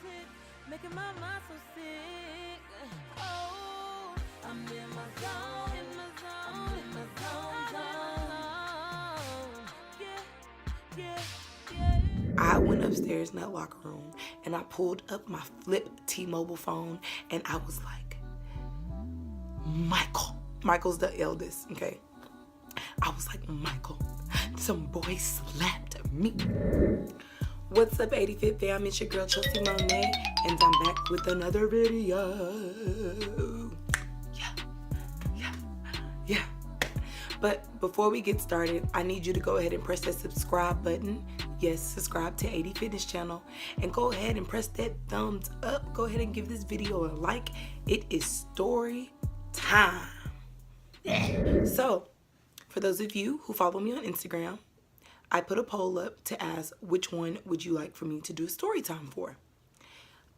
tick, making my mind so sick. Oh, I'm in my zone, in my zone, I'm in my zone. Yeah, yeah, yeah. I went upstairs in that locker room and I pulled up my flip T-Mobile phone and I was like, Michael. Michael's the eldest, okay? I was like, Michael, some boy slapped me. What's up, 85th fam? It's your girl, Chelsye Monet, and I'm back with another video. Yeah. But before we get started, I need you to go ahead and press that subscribe button. Yes, subscribe to 80 Fitness channel. And go ahead and press that thumbs up. Go ahead and give this video a like. It is story time. So, for those of you who follow me on Instagram, I put a poll up to ask which one would you like for me to do a story time for.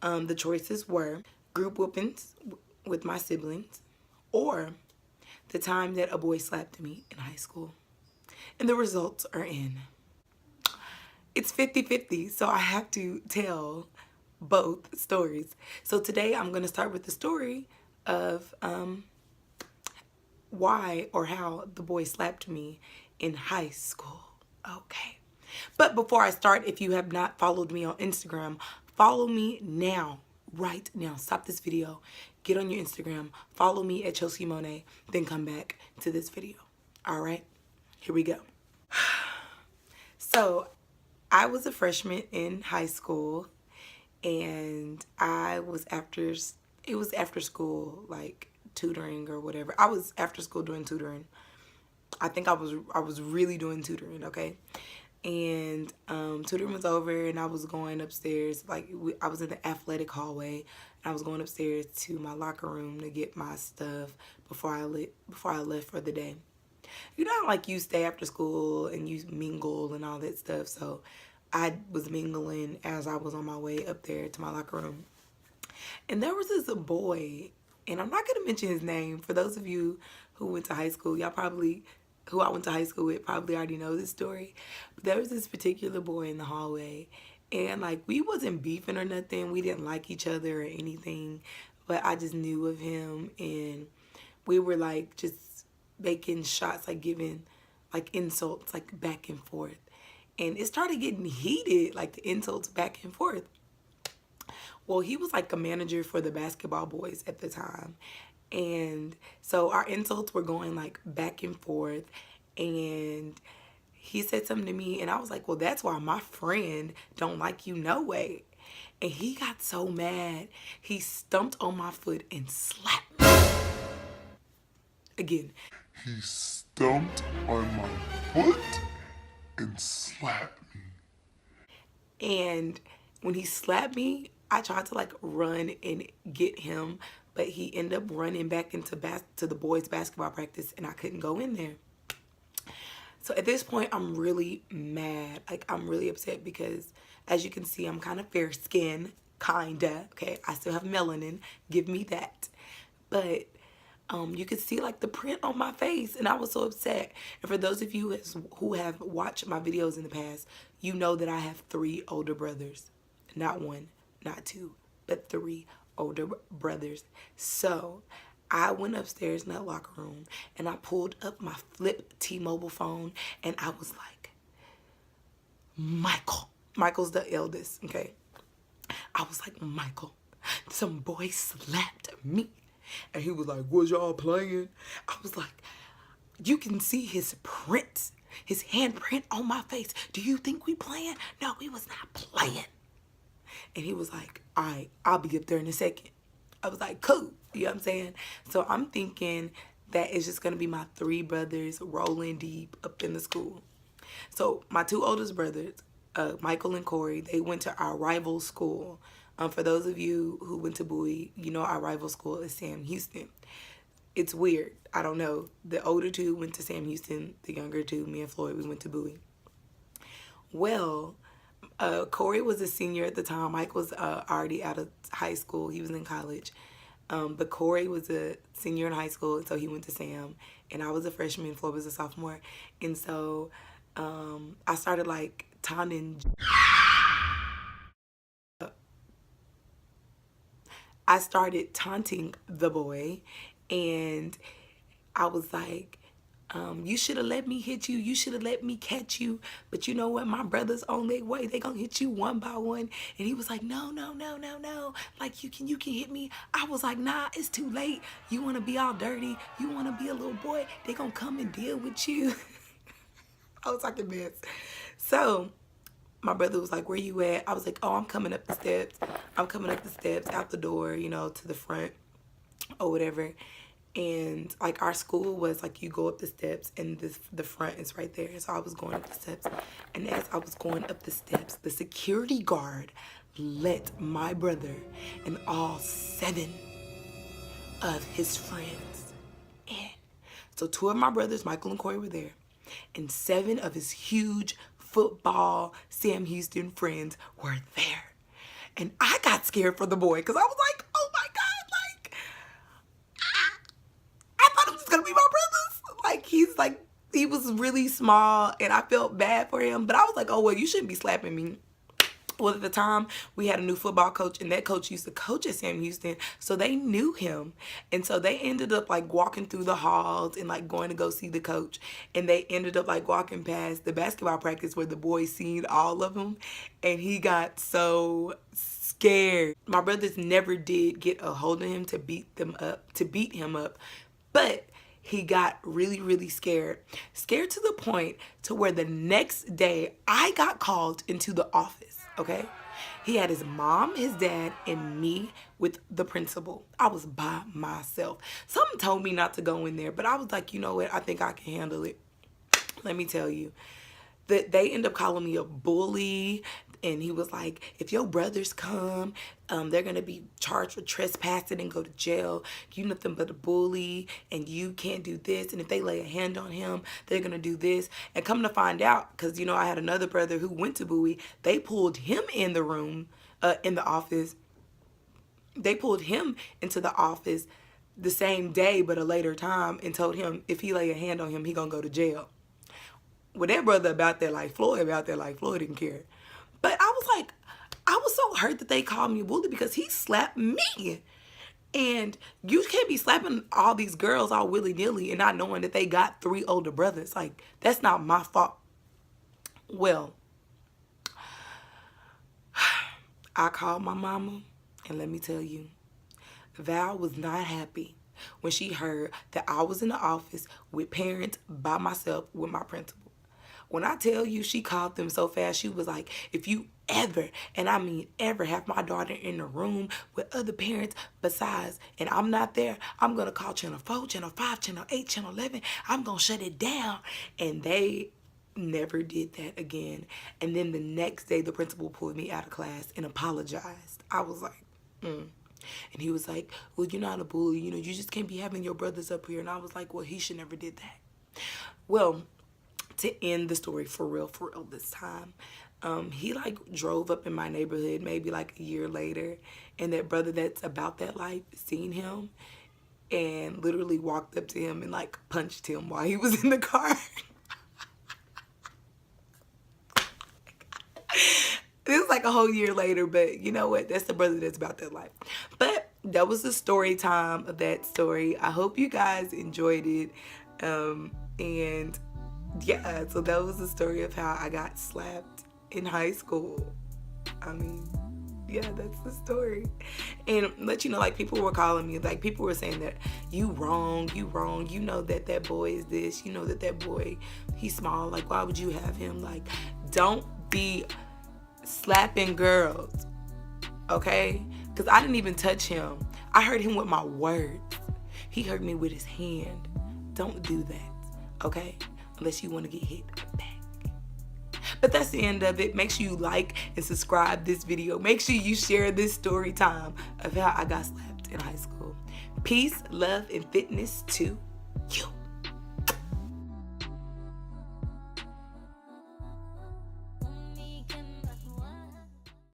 The choices were group whoopings with my siblings or the time that a boy slapped me in high school. And the results are in. It's 50-50, so I have to tell both stories. So today I'm going to start with the story of why or how the boy slapped me in high school. Okay. But before I start, if you have not followed me on Instagram, follow me now, right now. Stop this video, get on your Instagram, follow me at Chelsye Monet, then come back to this video. All right, here we go. So I was a freshman in high school and it was after school, like tutoring or whatever. I was after school doing tutoring. I think I was really doing tutoring, okay? And tutoring was over and I was going upstairs. Like I was in the athletic hallway and I was going upstairs to my locker room to get my stuff before I left for the day. You know, like you stay after school and you mingle and all that stuff. So I was mingling as I was on my way up there to my locker room. And there was this boy, and I'm not going to mention his name. For those of you who went to high school, who I went to high school with probably already know this story. But there was this particular boy in the hallway, and like we wasn't beefing or nothing. We didn't like each other or anything, but I just knew of him, and we were like just making shots, like giving like insults like back and forth. And it started getting heated, like the insults back and forth. Well, he was like a manager for the basketball boys at the time. And so our insults were going like back and forth. And he said something to me and I was like, well, that's why my friend don't like you no way. And he got so mad, he stumped on my foot and slapped me. Again. He stumped on my foot and slapped me. And when he slapped me, I tried to like run and get him, but he ended up running back into to the boys' basketball practice and I couldn't go in there. So at this point, I'm really mad. Like, I'm really upset because, as you can see, I'm kind of fair-skinned, kinda, okay? I still have melanin. Give me that. But you could see, like, the print on my face, and I was so upset. And for those of you who have watched my videos in the past, you know that I have 3 older brothers. Not 1, not 2, but 3 older brothers. So I went upstairs in that locker room and I pulled up my flip T-Mobile phone and I was like, Michael's the eldest, okay? I was like, Michael, some boy slapped me. And he was like, was y'all playing? I was like, you can see his print, his handprint on my face. Do you think we playing? No, we was not playing. And he was like, all right, I'll be up there in a second. I was like, cool. You know what I'm saying? So I'm thinking that it's just going to be my 3 brothers rolling deep up in the school. So my 2 oldest brothers, Michael and Corey, they went to our rival school. For those of you who went to Bowie, you know our rival school is Sam Houston. It's weird. I don't know. The older 2 went to Sam Houston. The younger 2, me and Floyd, we went to Bowie. Well, Corey was a senior at the time. Mike was already out of high school. He was in college. But Corey was a senior in high school, and so he went to Sam. And I was a freshman. Floyd was a sophomore. And so I started, like, taunting I started taunting the boy, and I was like, you should have let me hit you. You should have let me catch you. But you know what? My brother's on their way. They gonna hit you one by one. And he was like, no, no, no, no, no. Like, you can hit me. I was like, nah, it's too late. You want to be all dirty. You want to be a little boy. They gonna come and deal with you. I was talking mess. So my brother was like, where you at? I was like, oh, I'm coming up the steps. I'm coming up the steps out the door, you know, to the front or whatever. And like, our school was like, you go up the steps and the front is right there. So I was going up the steps, and as I was going up the steps, the security guard let my brother and all 7 of his friends in. So 2 of my brothers, Michael and Corey, were there, and 7 of his huge football Sam Houston friends were there. And I got scared for the boy, because I was like, oh my God, like, I thought it was gonna be my brother's. Like, he was really small, and I felt bad for him. But I was like, oh, well, you shouldn't be slapping me. Well, at the time, we had a new football coach, and that coach used to coach at Sam Houston, so they knew him. And so they ended up like walking through the halls and like going to go see the coach. And they ended up like walking past the basketball practice where the boys seen all of them, and he got so scared. My brothers never did get a hold of him to beat him up, but he got really, really scared. Scared to the point to where the next day I got called into the office, okay? He had his mom, his dad, and me with the principal. I was by myself. Something told me not to go in there, but I was like, you know what? I think I can handle it. Let me tell you. They end up calling me a bully, and he was like, if your brothers come, they're going to be charged with trespassing and go to jail. You nothing but a bully, and you can't do this. And if they lay a hand on him, they're going to do this. And come to find out, because, you know, I had another brother who went to Bowie. They pulled him in the room, in the office. They pulled him into the office the same day, but a later time, and told him if he lay a hand on him, he going to go to jail. Well, that brother about that like Floyd didn't care. But I was like, I was so hurt that they called me a bully, because he slapped me. And you can't be slapping all these girls all willy-nilly and not knowing that they got 3 older brothers. Like, that's not my fault. Well, I called my mama, and let me tell you, Val was not happy when she heard that I was in the office with parents by myself with my principal. When I tell you, she called them so fast, she was like, if you ever, and I mean ever, have my daughter in the room with other parents besides, and I'm not there, I'm going to call Channel 4, Channel 5, Channel 8, Channel 11. I'm going to shut it down. And they never did that again. And then the next day, the principal pulled me out of class and apologized. I was like, And he was like, well, you're not a bully. You know, you just can't be having your brothers up here. And I was like, well, he should never did that. Well, to end the story for real this time, he like drove up in my neighborhood maybe like a year later, and that brother that's about that life seen him and literally walked up to him and like punched him while he was in the car. This is like a whole year later, but you know what? That's the brother that's about that life. But that was the story time of that story. I hope you guys enjoyed it. And yeah, so that was the story of how I got slapped in high school. I mean, yeah, that's the story. And let you know, like, people were calling me, like, people were saying that you wrong, you know that that boy is this, you know that that boy, he's small, like, why would you have him? Like, don't be slapping girls, okay? Because I didn't even touch him. I hurt him with my words. He hurt me with his hand. Don't do that, okay? Unless you want to get hit back. But that's the end of it. Make sure you like and subscribe this video. Make sure you share this story time of how I got slapped in high school. Peace, love, and fitness to you.